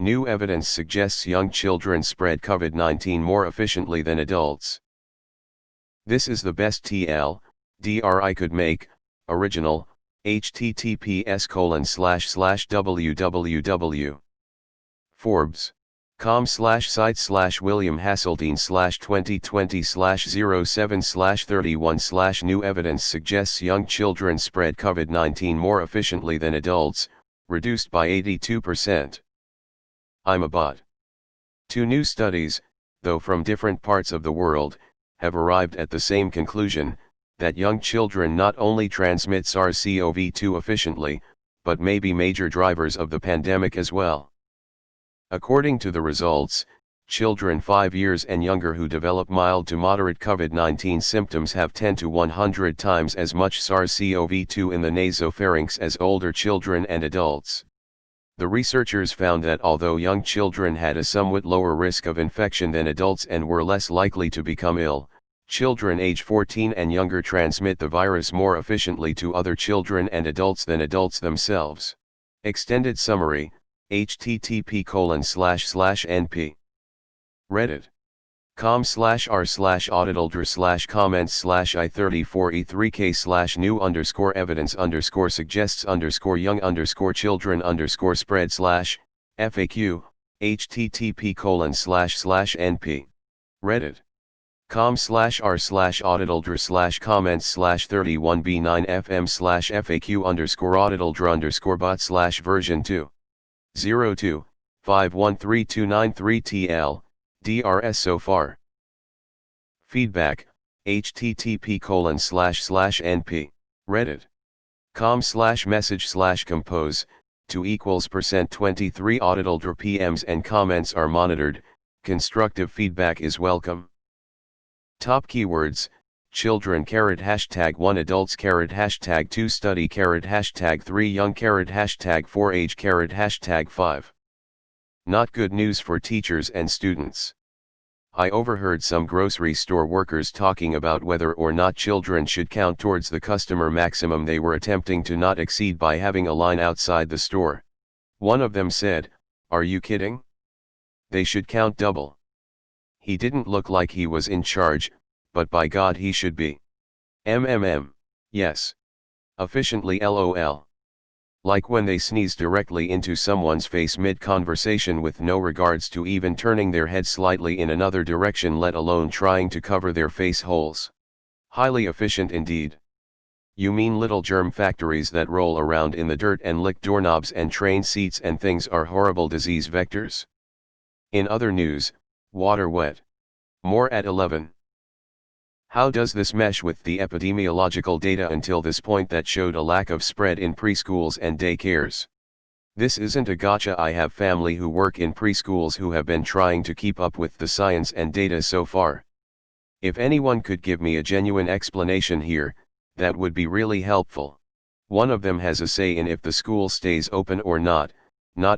New evidence suggests young children spread COVID-19 more efficiently than adults. This is the best TLDR I could make. Original, https://www. Forbes.com/site/William Hasseltine/2020/07/31. New evidence suggests young children spread COVID-19 more efficiently than adults, reduced by 82%. I'm a bot. Two new studies, though from different parts of the world, have arrived at the same conclusion, that young children not only transmit SARS-CoV-2 efficiently, but may be major drivers of the pandemic as well. According to the results, children 5 years and younger who develop mild to moderate COVID-19 symptoms have 10 to 100 times as much SARS-CoV-2 in the nasopharynx as older children and adults. The researchers found that although young children had a somewhat lower risk of infection than adults and were less likely to become ill, children age 14 and younger transmit the virus more efficiently to other children and adults than adults themselves. Extended summary, http://np. reddit.com/r/auditaldr/comments/i34e3k/new_evidence_suggests_young_children_spread/FAQ, http://np. reddit.com/r/auditaldr/comments/31b9fm/FAQ_bot/version 2. 02-513293TL, DRS so far. Feedback, http://np. reddit.com/message/compose, 2=%23 auditaldr PMs and comments are monitored, constructive feedback is welcome. Top keywords, children #1 adults #2 study #3 young #4 age #5. Not good news for teachers and students. I overheard some grocery store workers talking about whether or not children should count towards the customer maximum they were attempting to not exceed by having a line outside the store. One of them said, "Are you kidding? They should count double." He didn't look like he was in charge, but by God he should be. Yes. Efficiently LOL. Like when they sneeze directly into someone's face mid-conversation with no regards to even turning their head slightly in another direction, let alone trying to cover their face holes. Highly efficient indeed. You mean little germ factories that roll around in the dirt and lick doorknobs and train seats and things are horrible disease vectors? In other news, water wet. More at 11. How does this mesh with the epidemiological data until this point that showed a lack of spread in preschools and daycares? This isn't a gotcha. I have family who work in preschools who have been trying to keep up with the science and data so far. If anyone could give me a genuine explanation here, that would be really helpful. One of them has a say in if the school stays open or not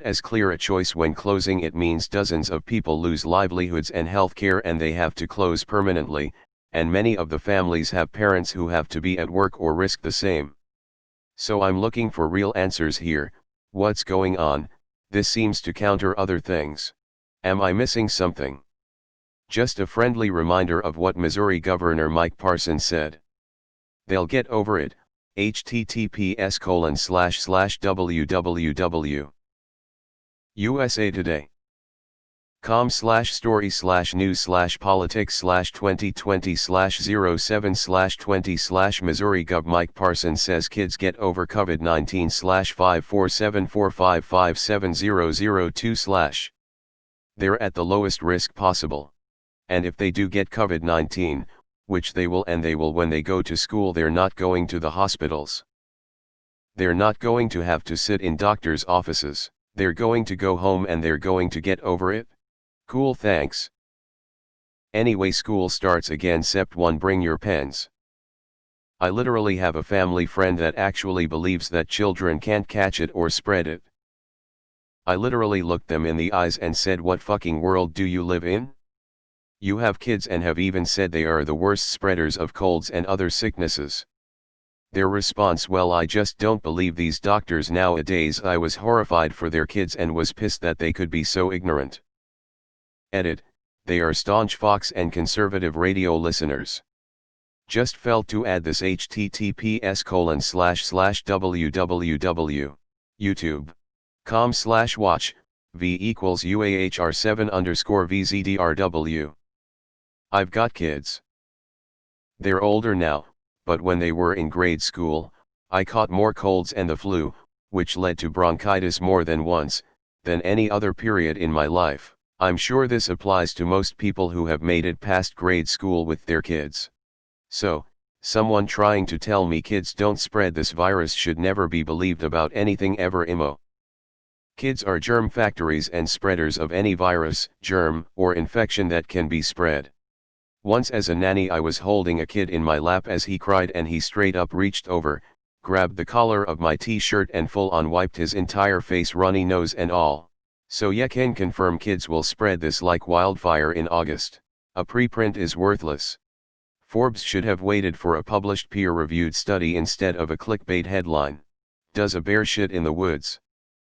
as clear a choice. When closing it means dozens of people lose livelihoods and health care and they have to close permanently, and many of the families have parents who have to be at work or risk the same. So I'm looking for real answers here. What's going on? This seems to counter other things. Am I missing something? Just a friendly reminder of what Missouri Governor Mike Parson said. They'll get over it. https://www. USA Today. com/story/news/politics/2020/07/20 Missouri Gov Mike Parson says kids get over COVID-19/54745570002/ They're at the lowest risk possible. And if they do get COVID-19, which they will when they go to school, they're not going to the hospitals. They're not going to have to sit in doctors' offices. They're going to go home and they're going to get over it. Cool, thanks. Anyway, school starts again Sept 1. Bring your pens. I literally have a family friend that actually believes that children can't catch it or spread it. I literally looked them in the eyes and said, what fucking world do you live in? You have kids and have even said they are the worst spreaders of colds and other sicknesses. Their response: well, I just don't believe these doctors nowadays. I was horrified for their kids and was pissed that they could be so ignorant. Edit, they are staunch Fox and conservative radio listeners. Just felt to add this. https://www. youtube.com/watch, v=UAHR7_VZDRW. I've got kids. They're older now, but when they were in grade school, I caught more colds and the flu, which led to bronchitis more than once, than any other period in my life. I'm sure this applies to most people who have made it past grade school with their kids. So, someone trying to tell me kids don't spread this virus should never be believed about anything ever. IMO. Kids are germ factories and spreaders of any virus, germ, or infection that can be spread. Once as a nanny I was holding a kid in my lap as he cried and he straight up reached over, grabbed the collar of my t-shirt and full on wiped his entire face, runny nose and all. So yeah, can confirm kids will spread this like wildfire in August. A preprint is worthless. Forbes should have waited for a published peer-reviewed study instead of a clickbait headline. Does a bear shit in the woods?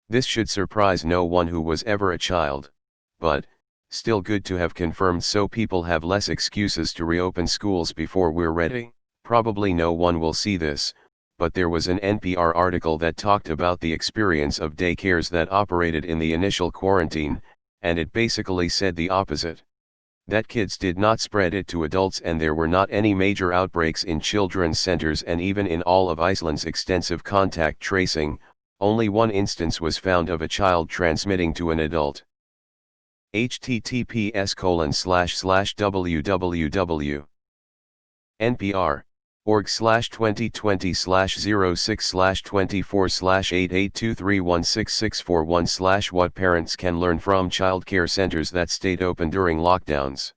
This should surprise no one who was ever a child. But, still good to have confirmed so people have less excuses to reopen schools before we're ready. Probably no one will see this, but there was an NPR article that talked about the experience of daycares that operated in the initial quarantine, and it basically said the opposite. That kids did not spread it to adults and there were not any major outbreaks in children's centers, and even in all of Iceland's extensive contact tracing, only one instance was found of a child transmitting to an adult. https://www. npr.org/2020/06/24/88231661/what parents can learn from childcare centers that stayed open during lockdowns.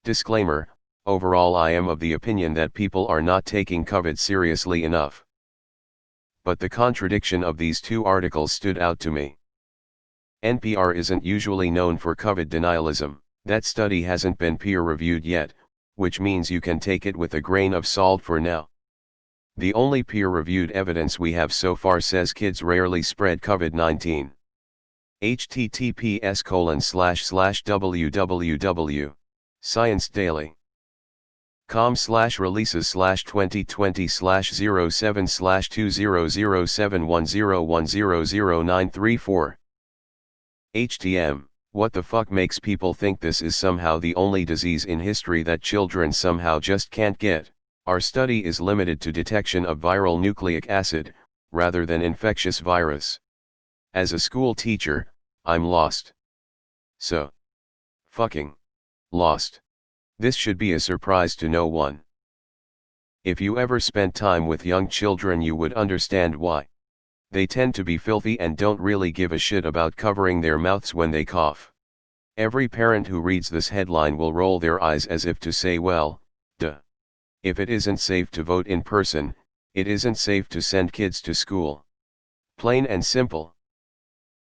Disclaimer: overall I am of the opinion that people are not taking COVID seriously enough. But the contradiction of these two articles stood out to me. NPR isn't usually known for COVID denialism. That study hasn't been peer-reviewed yet, which means you can take it with a grain of salt for now. The only peer-reviewed evidence we have so far says kids rarely spread COVID-19. https://www. sciencedaily.com/releases/2020/07/200710100934. HTM, what the fuck makes people think this is somehow the only disease in history that children somehow just can't get? Our study is limited to detection of viral nucleic acid, rather than infectious virus. As a school teacher, I'm lost. So fucking lost. This should be a surprise to no one. If you ever spent time with young children you would understand why. They tend to be filthy and don't really give a shit about covering their mouths when they cough. Every parent who reads this headline will roll their eyes as if to say, well, duh. If it isn't safe to vote in person, it isn't safe to send kids to school. Plain and simple.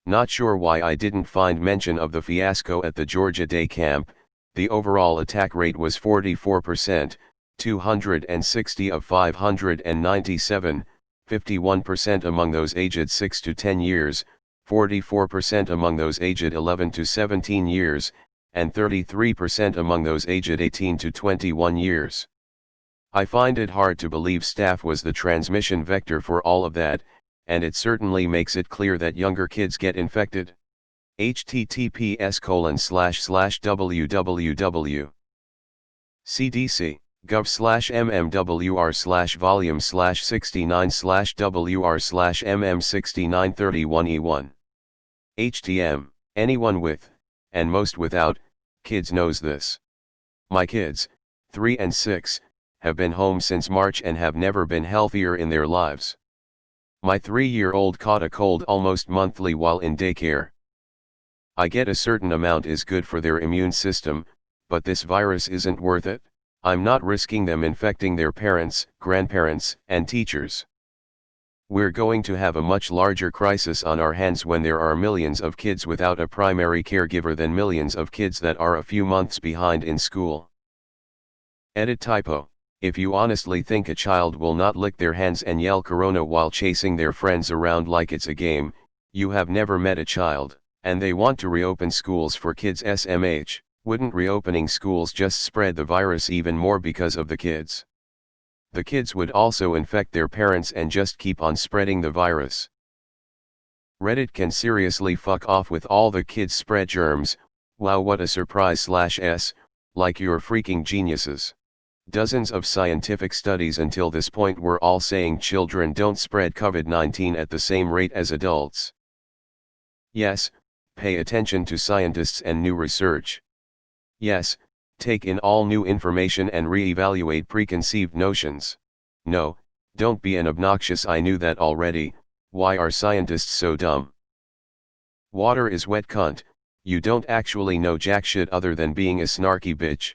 Not sure why I didn't find mention of the fiasco at the Georgia day camp. The overall attack rate was 44%, 260 of 597, 51% among those aged 6 to 10 years, 44% among those aged 11 to 17 years, and 33% among those aged 18 to 21 years. I find it hard to believe staff was the transmission vector for all of that, and it certainly makes it clear that younger kids get infected. https://www. cdc.gov/mmwr/volume/69/wr/mm6931e1. HTM, anyone with, and most without, kids knows this. My kids, 3 and 6, have been home since March and have never been healthier in their lives. My 3-year-old caught a cold almost monthly while in daycare. I get a certain amount is good for their immune system, but this virus isn't worth it. I'm not risking them infecting their parents, grandparents, and teachers. We're going to have a much larger crisis on our hands when there are millions of kids without a primary caregiver than millions of kids that are a few months behind in school. Edit typo. If you honestly think a child will not lick their hands and yell corona while chasing their friends around like it's a game, you have never met a child. And they want to reopen schools for kids SMH, wouldn't reopening schools just spread the virus even more because of the kids? The kids would also infect their parents and just keep on spreading the virus. Reddit can seriously fuck off with all the kids spread germs. Wow, what a surprise /s, like you're freaking geniuses. Dozens of scientific studies until this point were all saying children don't spread COVID-19 at the same rate as adults. Yes, pay attention to scientists and new research. Yes, take in all new information and re-evaluate preconceived notions. No, don't be an obnoxious I knew that already. Why are scientists so dumb? Water is wet cunt, you don't actually know jack shit other than being a snarky bitch.